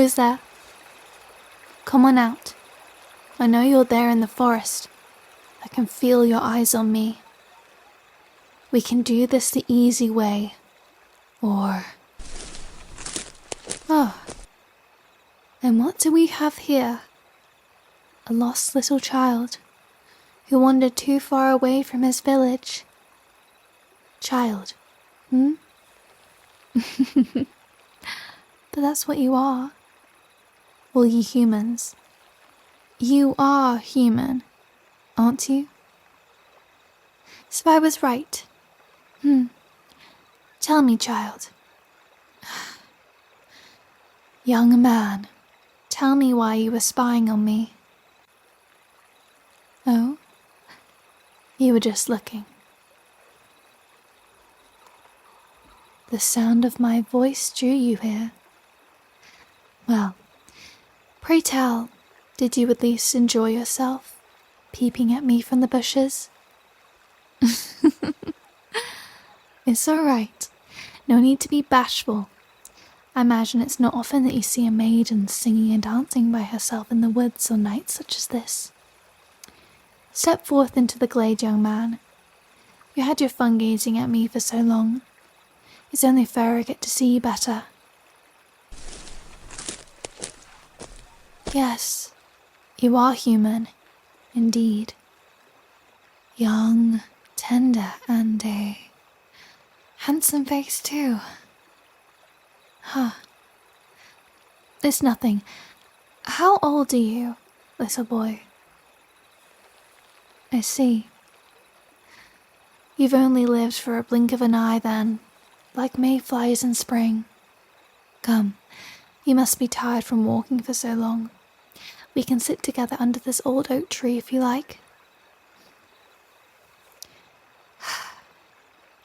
Who's there? Come on out. I know you're there in the forest. I can feel your eyes on me. We can do this the easy way, or... Oh. And what do we have here? A lost little child who wandered too far away from his village. Child, But that's what you are. All you humans. You are human, aren't you? So I was right. Tell me, child. Young man, tell me why you were spying on me. Oh? You were just looking. The sound of my voice drew you here. Well, pray tell, did you at least enjoy yourself, peeping at me from the bushes? It's all right. No need to be bashful. I imagine it's not often that you see a maiden singing and dancing by herself in the woods on nights such as this. Step forth into the glade, young man. You had your fun gazing at me for so long. It's only fair I get to see you better. Yes, you are human, indeed. Young, tender, and a handsome face too. It's nothing. How old are you, little boy? I see. You've only lived for a blink of an eye then, like mayflies in spring. Come, you must be tired from walking for so long. We can sit together under this old oak tree if you like.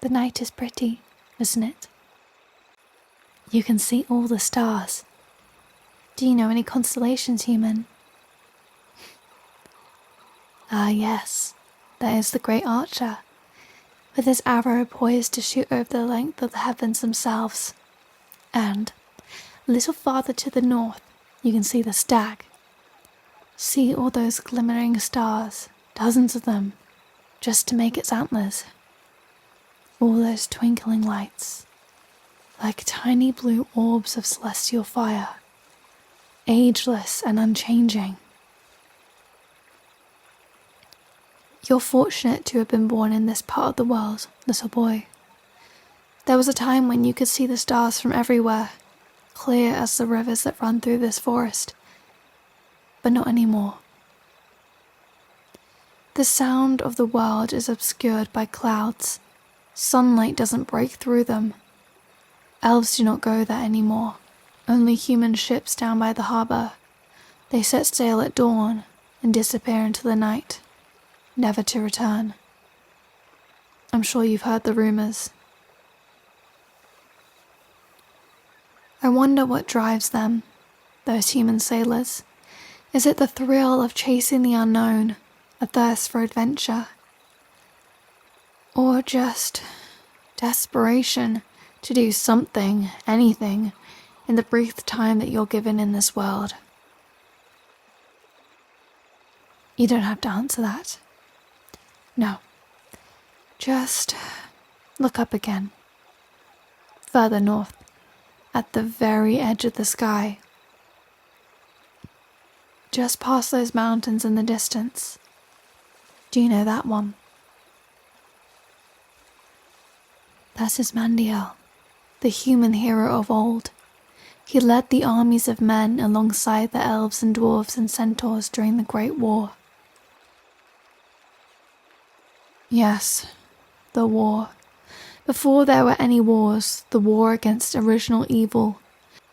The night is pretty, isn't it? You can see all the stars. Do you know any constellations, human? Ah, yes, there is the great Archer, with his arrow poised to shoot over the length of the heavens themselves. And, a little farther to the north, you can see the Stag. See all those glimmering stars, dozens of them, just to make its antlers. All those twinkling lights, like tiny blue orbs of celestial fire, ageless and unchanging. You're fortunate to have been born in this part of the world, little boy. There was a time when you could see the stars from everywhere, clear as the rivers that run through this forest, but not anymore. The sound of the world is obscured by clouds. Sunlight doesn't break through them. Elves do not go there anymore. Only human ships down by the harbour. They set sail at dawn and disappear into the night, never to return. I'm sure you've heard the rumours. I wonder what drives them, those human sailors. Is it the thrill of chasing the unknown, a thirst for adventure? Or just desperation to do something, anything, in the brief time that you're given in this world? You don't have to answer that. No. Just look up again. Further north, at the very edge of the sky. Just past those mountains in the distance. Do you know that one? That is Mandiel, the human hero of old. He led the armies of men alongside the elves and dwarves and centaurs during the Great War. Yes, the war. Before there were any wars, the war against original evil.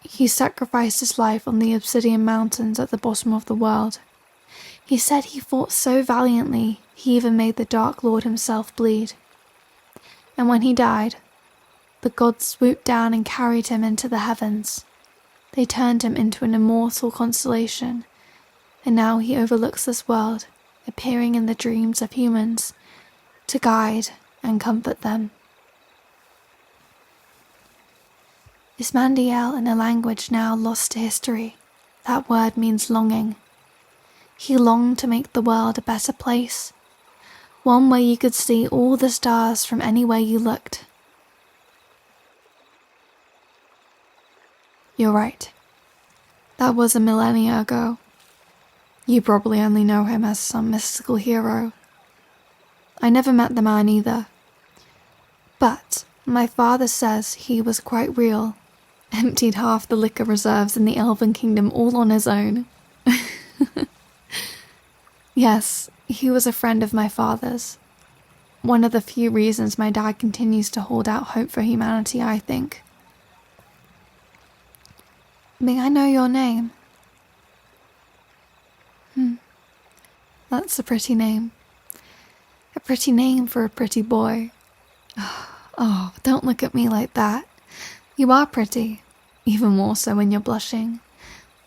He sacrificed his life on the obsidian mountains at the bottom of the world. He said he fought so valiantly, he even made the Dark Lord himself bleed. And when he died, the gods swooped down and carried him into the heavens. They turned him into an immortal constellation, and now he overlooks this world, appearing in the dreams of humans, to guide and comfort them. Ismandiel in a language now lost to history. That word means longing. He longed to make the world a better place, one where you could see all the stars from anywhere you looked. You're right. That was a millennia ago. You probably only know him as some mystical hero. I never met the man either. But my father says he was quite real. Emptied half the liquor reserves in the Elven kingdom all on his own. Yes, he was a friend of my father's. One of the few reasons my dad continues to hold out hope for humanity, I think. May I know your name? That's a pretty name. A pretty name for a pretty boy. Oh, don't look at me like that. You are pretty, even more so when you're blushing,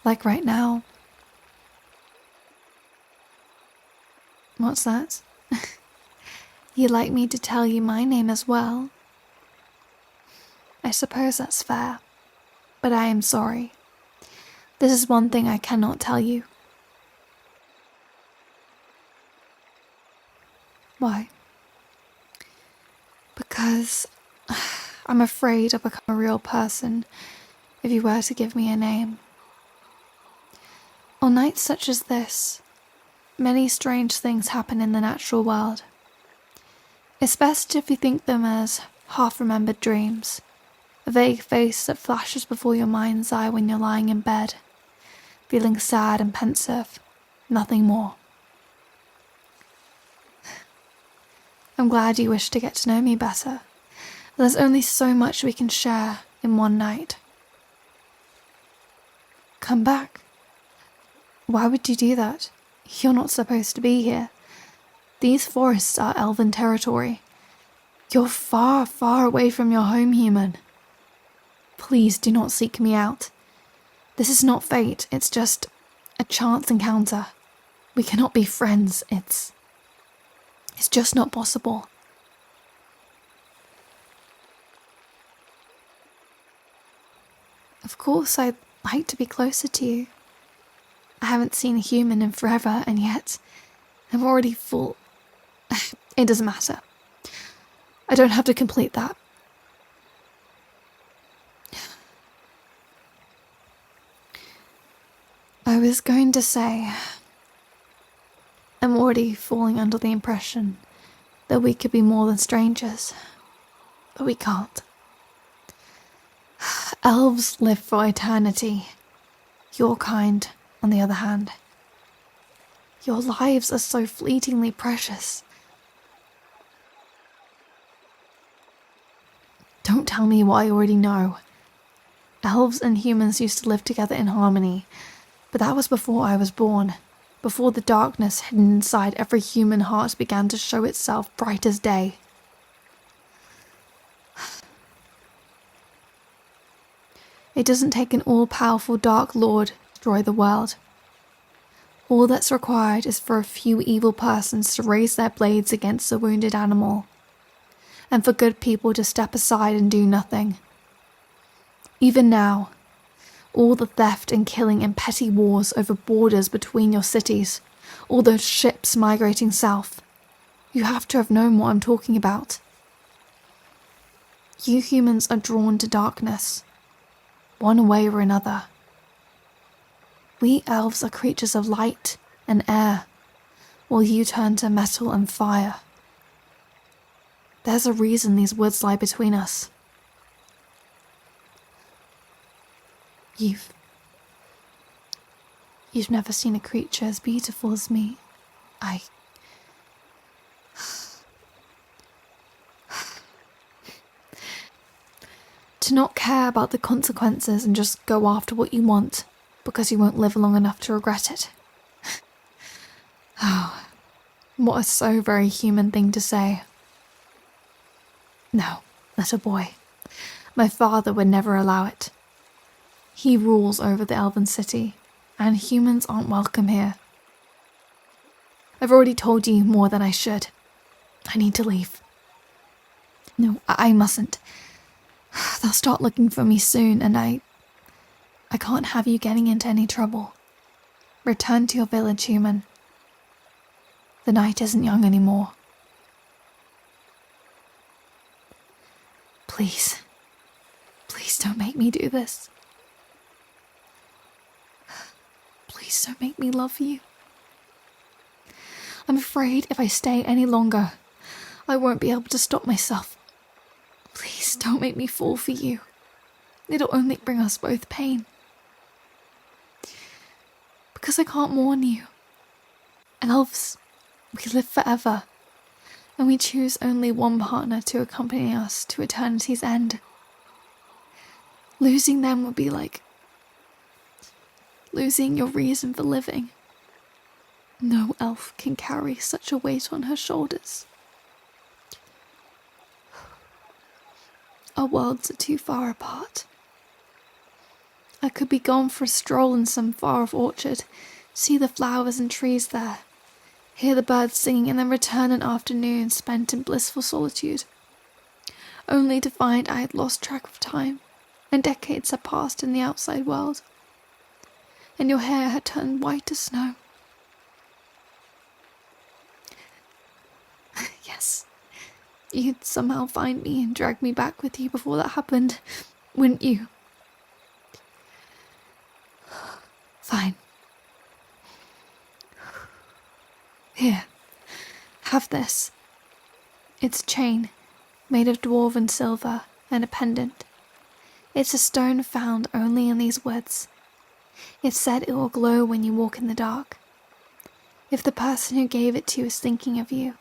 like right now. What's that? You'd like me to tell you my name as well? I suppose that's fair, but I am sorry. This is one thing I cannot tell you. Why? Because I'm afraid I'll become a real person if you were to give me a name. On nights such as this, many strange things happen in the natural world. It's best if you think them as half-remembered dreams, a vague face that flashes before your mind's eye when you're lying in bed, feeling sad and pensive, nothing more. I'm glad you wish to get to know me better. There's only so much we can share in one night. Come back. Why would you do that? You're not supposed to be here. These forests are Elven territory. You're far, far away from your home, human. Please do not seek me out. This is not fate, it's just a chance encounter. We cannot be friends, it's just not possible. Of course, I'd like to be closer to you. I haven't seen a human in forever, and yet I'm already full. It doesn't matter. I don't have to complete that. I was going to say, I'm already falling under the impression that we could be more than strangers, but we can't. Elves live for eternity. Your kind, on the other hand. Your lives are so fleetingly precious. Don't tell me what I already know. Elves and humans used to live together in harmony, but that was before I was born, before the darkness hidden inside every human heart began to show itself bright as day. It doesn't take an all-powerful Dark Lord to destroy the world. All that's required is for a few evil persons to raise their blades against a wounded animal, and for good people to step aside and do nothing. Even now, all the theft and killing and petty wars over borders between your cities, all those ships migrating south, you have to have known what I'm talking about. You humans are drawn to darkness, one way or another. We elves are creatures of light and air, while you turn to metal and fire. There's a reason these woods lie between us. You've never seen a creature as beautiful as me. To not care about the consequences and just go after what you want because you won't live long enough to regret it. Oh, what a so very human thing to say. No, little boy. My father would never allow it. He rules over the Elven city, and humans aren't welcome here. I've already told you more than I should. I need to leave. No, I mustn't. They'll start looking for me soon, and I can't have you getting into any trouble. Return to your village, human. The night isn't young anymore. Please. Please don't make me do this. Please don't make me love you. I'm afraid if I stay any longer, I won't be able to stop myself. Please don't make me fall for you. It'll only bring us both pain. Because I can't mourn you. Elves, we live forever, and we choose only one partner to accompany us to eternity's end. Losing them would be like losing your reason for living. No elf can carry such a weight on her shoulders. Our worlds are too far apart. I could be gone for a stroll in some far-off orchard, see the flowers and trees there, hear the birds singing, and then return an afternoon spent in blissful solitude, only to find I had lost track of time, and decades had passed in the outside world, and your hair had turned white as snow. Yes, you'd somehow find me and drag me back with you before that happened, wouldn't you? Fine. Here, have this. It's a chain, made of dwarven silver, and a pendant. It's a stone found only in these woods. It's said it will glow when you walk in the dark. If the person who gave it to you is thinking of you,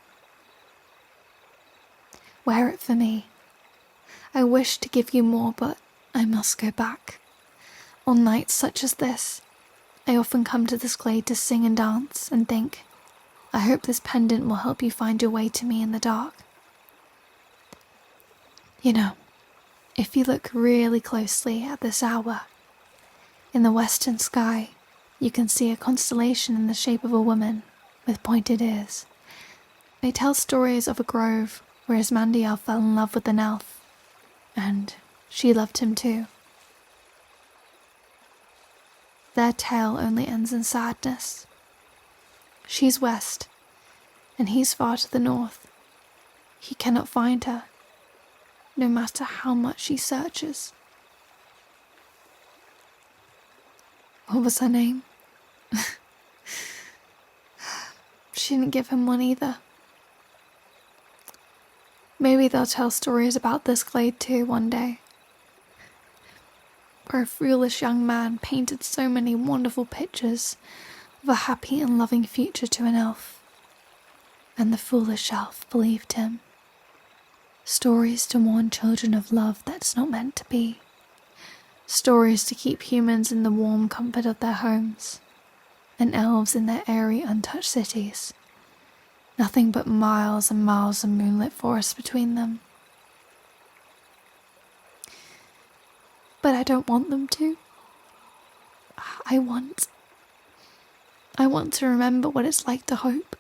wear it for me. I wish to give you more, but I must go back. On nights such as this, I often come to this glade to sing and dance and think, I hope this pendant will help you find your way to me in the dark. You know, if you look really closely at this hour, in the western sky, you can see a constellation in the shape of a woman with pointed ears. They tell stories of a grove where Ismandiel fell in love with an elf, and she loved him too. Their tale only ends in sadness. She's west, and he's far to the north. He cannot find her, no matter how much he searches. What was her name? She didn't give him one either. Maybe they'll tell stories about this glade too one day, where a foolish young man painted so many wonderful pictures of a happy and loving future to an elf, and the foolish elf believed him. Stories to warn children of love that's not meant to be. Stories to keep humans in the warm comfort of their homes, and elves in their airy, untouched cities. Nothing but miles and miles of moonlit forest between them. But I don't want them to. I want to remember what it's like to hope.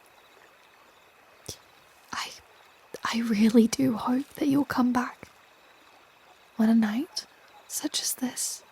I really do hope that you'll come back on a night such as this.